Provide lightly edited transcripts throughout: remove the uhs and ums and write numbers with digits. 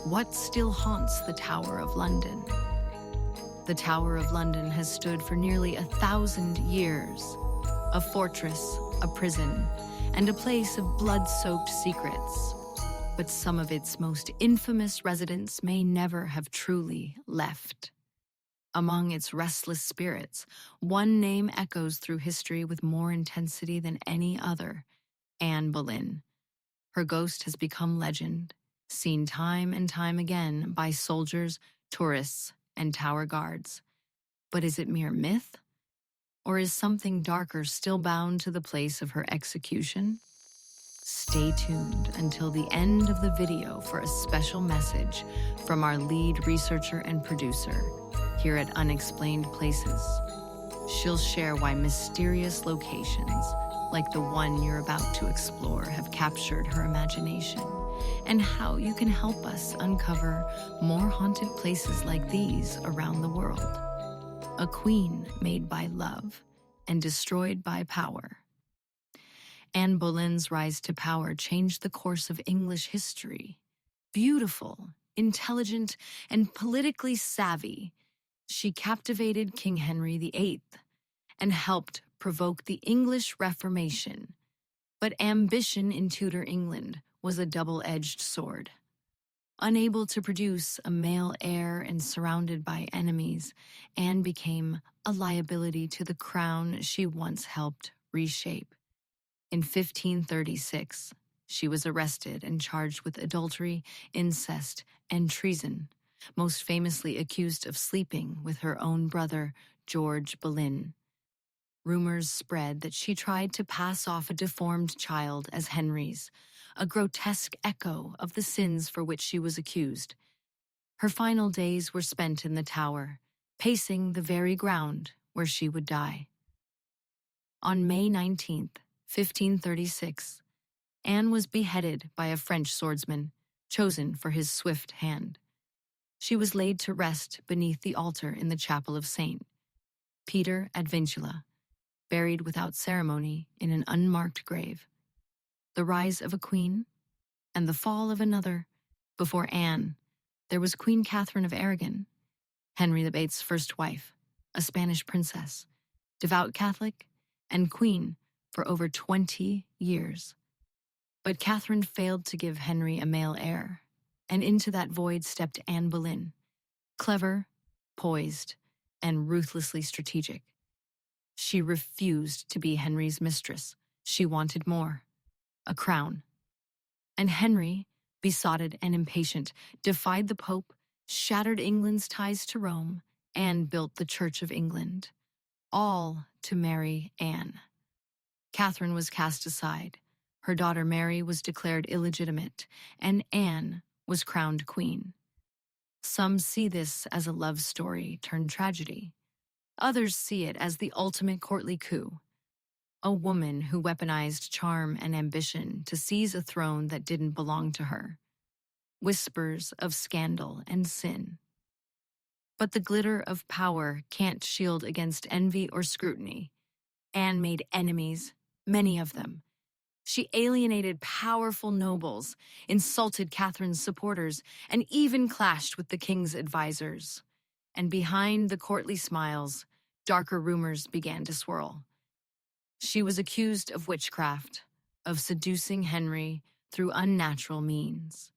What still haunts the Tower of London? The Tower of London has stood for nearly 1,000 years, a fortress, a prison, and a place of blood-soaked secrets. But some of its most infamous residents may never have truly left. Among its restless spirits, one name echoes through history with more intensity than any other: Anne Boleyn. Her ghost has become legend, seen time and time again by soldiers, tourists, and tower guards. But is it mere myth? Or is something darker still bound to the place of her execution? Stay tuned until the end of the video for a special message from our lead researcher and producer here at Unexplained Places. She'll share why mysterious locations, like the one you're about to explore, have captured her imagination, and how you can help us uncover more haunted places like these around the world. A queen made by love and destroyed by power. Anne Boleyn's rise to power changed the course of English history. Beautiful, intelligent, and politically savvy, she captivated King Henry VIII and helped provoke the English Reformation. But ambition in Tudor England was a double-edged sword. Unable to produce a male heir and surrounded by enemies, Anne became a liability to the crown she once helped reshape. In 1536, she was arrested and charged with adultery, incest, and treason, most famously accused of sleeping with her own brother, George Boleyn. Rumors spread that she tried to pass off a deformed child as Henry's, a grotesque echo of the sins for which she was accused. Her final days were spent in the Tower, pacing the very ground where she would die. On May 19th, 1536, Anne was beheaded by a French swordsman, chosen for his swift hand. She was laid to rest beneath the altar in the chapel of St. Peter ad Vincula, buried without ceremony in an unmarked grave. The rise of a queen and the fall of another. Before Anne, there was Queen Catherine of Aragon, Henry VIII's first wife, a Spanish princess, devout Catholic, and queen for over 20 years. But Catherine failed to give Henry a male heir, and into that void stepped Anne Boleyn, clever, poised, and ruthlessly strategic. She refused to be Henry's mistress. She wanted more, a crown. And Henry, besotted and impatient, defied the Pope, shattered England's ties to Rome, and built the Church of England, all to marry Anne. Catherine was cast aside. Her daughter Mary was declared illegitimate, and Anne was crowned queen. Some see this as a love story turned tragedy. Others see it as the ultimate courtly coup. A woman who weaponized charm and ambition to seize a throne that didn't belong to her. Whispers of scandal and sin. But the glitter of power can't shield against envy or scrutiny. Anne made enemies, many of them. She alienated powerful nobles, insulted Catherine's supporters, and even clashed with the king's advisors. And behind the courtly smiles, darker rumors began to swirl. She was accused of witchcraft, of seducing Henry through unnatural means.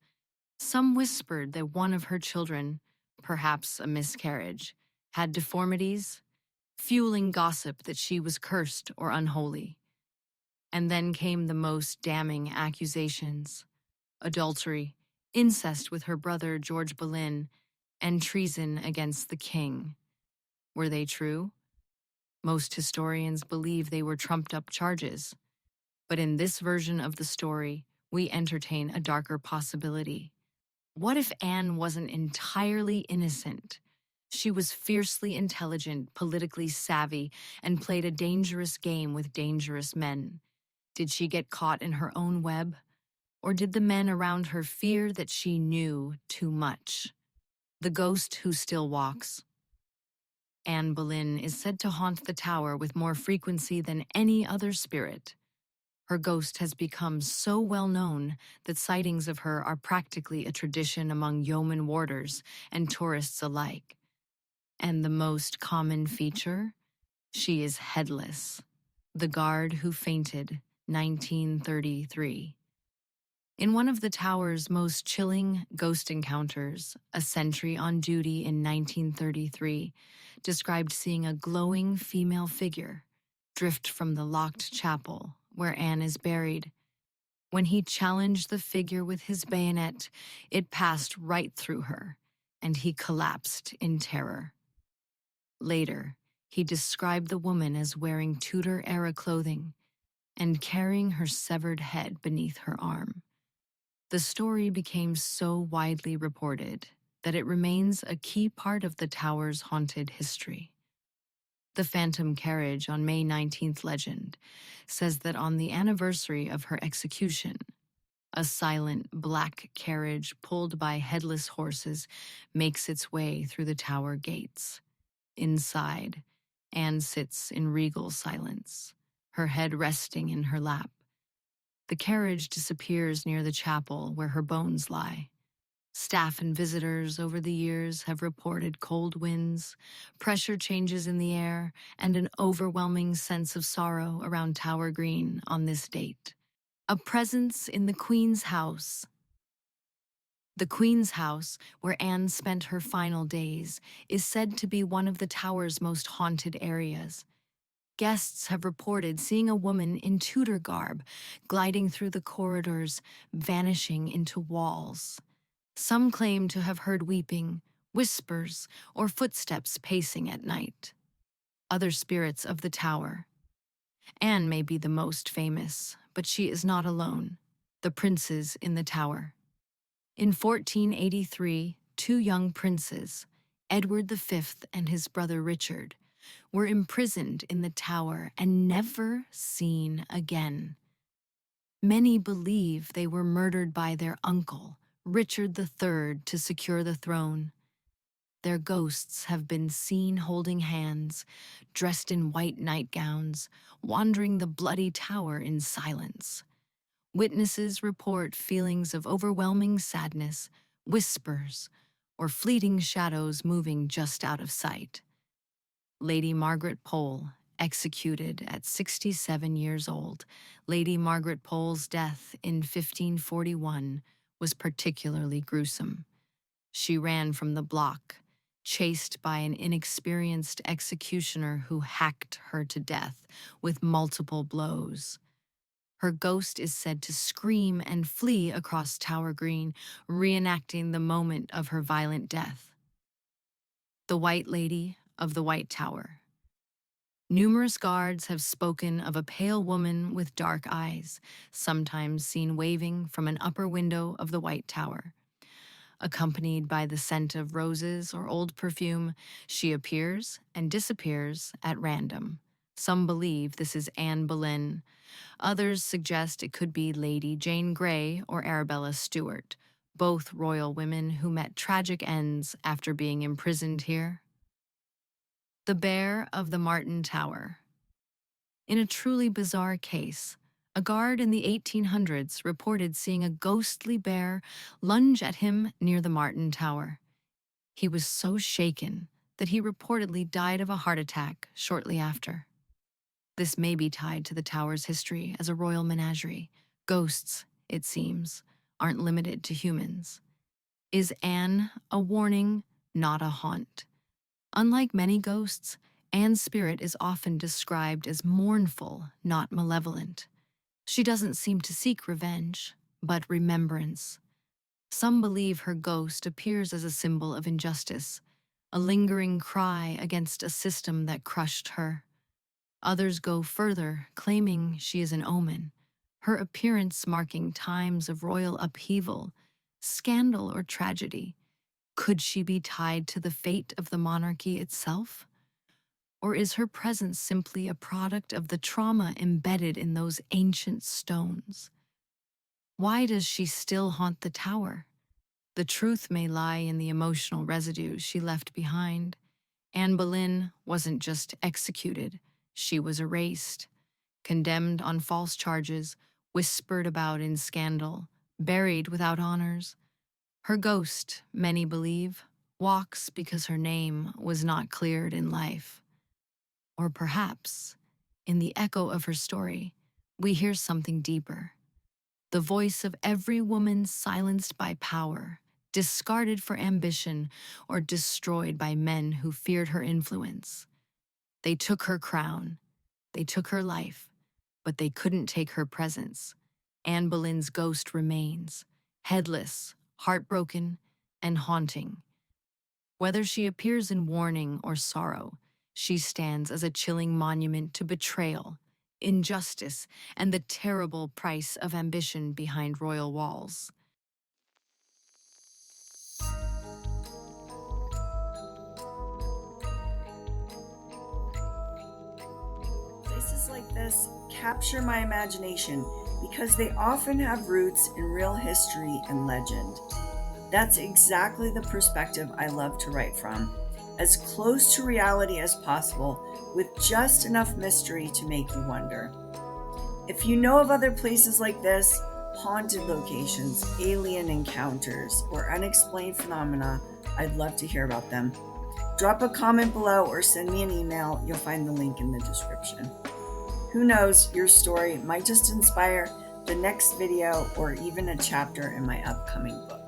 Some whispered that one of her children, perhaps a miscarriage, had deformities, fueling gossip that she was cursed or unholy. And then came the most damning accusations: adultery, incest with her brother George Boleyn, and treason against the king. Were they true? Most historians believe they were trumped-up charges. But in this version of the story, we entertain a darker possibility. What if Anne wasn't entirely innocent? She was fiercely intelligent, politically savvy, and played a dangerous game with dangerous men. Did she get caught in her own web? Or did the men around her fear that she knew too much? The ghost who still walks. Anne Boleyn is said to haunt the tower with more frequency than any other spirit. Her ghost has become so well known that sightings of her are practically a tradition among yeoman warders and tourists alike. And the most common feature? She is headless. The guard who fainted, 1933. In one of the tower's most chilling ghost encounters, a sentry on duty in 1933 described seeing a glowing female figure drift from the locked chapel where Anne is buried. When he challenged the figure with his bayonet, it passed right through her, and he collapsed in terror. Later, he described the woman as wearing Tudor-era clothing and carrying her severed head beneath her arm. The story became so widely reported that it remains a key part of the tower's haunted history. The Phantom Carriage on May 19th legend says that on the anniversary of her execution, a silent black carriage pulled by headless horses makes its way through the tower gates. Inside, Anne sits in regal silence, her head resting in her lap. The carriage disappears near the chapel where her bones lie. Staff and visitors over the years have reported cold winds, pressure changes in the air, and an overwhelming sense of sorrow around Tower Green on this date. A presence in the Queen's house. The Queen's house, where Anne spent her final days, is said to be one of the tower's most haunted areas. Guests have reported seeing a woman in Tudor garb gliding through the corridors, vanishing into walls. Some claim to have heard weeping, whispers, or footsteps pacing at night. Other spirits of the tower. Anne may be the most famous, but she is not alone. The princes in the tower. In 1483, two young princes, Edward V and his brother Richard, were imprisoned in the tower and never seen again. Many believe they were murdered by their uncle, Richard III, to secure the throne. Their ghosts have been seen holding hands, dressed in white nightgowns, wandering the bloody tower in silence. Witnesses report feelings of overwhelming sadness, whispers, or fleeting shadows moving just out of sight. Lady Margaret Pole, executed at 67 years old. Lady Margaret Pole's death in 1541 was particularly gruesome. She ran from the block, chased by an inexperienced executioner who hacked her to death with multiple blows. Her ghost is said to scream and flee across Tower Green, reenacting the moment of her violent death. The White Lady of the White Tower. Numerous guards have spoken of a pale woman with dark eyes, sometimes seen waving from an upper window of the White Tower. Accompanied by the scent of roses or old perfume, she appears and disappears at random. Some believe this is Anne Boleyn. Others suggest it could be Lady Jane Grey or Arabella Stuart, both royal women who met tragic ends after being imprisoned here. The Bear of the Martin Tower. In a truly bizarre case, a guard in the 1800s reported seeing a ghostly bear lunge at him near the Martin Tower. He was so shaken that he reportedly died of a heart attack shortly after. This may be tied to the tower's history as a royal menagerie. Ghosts, it seems, aren't limited to humans. Is Anne a warning, not a haunt? Unlike many ghosts, Anne's spirit is often described as mournful, not malevolent. She doesn't seem to seek revenge, but remembrance. Some believe her ghost appears as a symbol of injustice, a lingering cry against a system that crushed her. Others go further, claiming she is an omen, her appearance marking times of royal upheaval, scandal, or tragedy. Could she be tied to the fate of the monarchy itself? Or is her presence simply a product of the trauma embedded in those ancient stones? Why does she still haunt the tower? The truth may lie in the emotional residue she left behind. Anne Boleyn wasn't just executed, she was erased, condemned on false charges, whispered about in scandal, buried without honors. Her ghost, many believe, walks because her name was not cleared in life. Or perhaps, in the echo of her story, we hear something deeper. The voice of every woman silenced by power, discarded for ambition, or destroyed by men who feared her influence. They took her crown, they took her life, but they couldn't take her presence. Anne Boleyn's ghost remains, headless, heartbroken, and haunting. Whether she appears in warning or sorrow, she stands as a chilling monument to betrayal, injustice, and the terrible price of ambition behind royal walls. Places like this capture my imagination because they often have roots in real history and legend. That's exactly the perspective I love to write from, as close to reality as possible with just enough mystery to make you wonder. If you know of other places like this, haunted locations, alien encounters, or unexplained phenomena, I'd love to hear about them. Drop a comment below or send me an email. You'll find the link in the description. Who knows, your story might just inspire the next video or even a chapter in my upcoming book.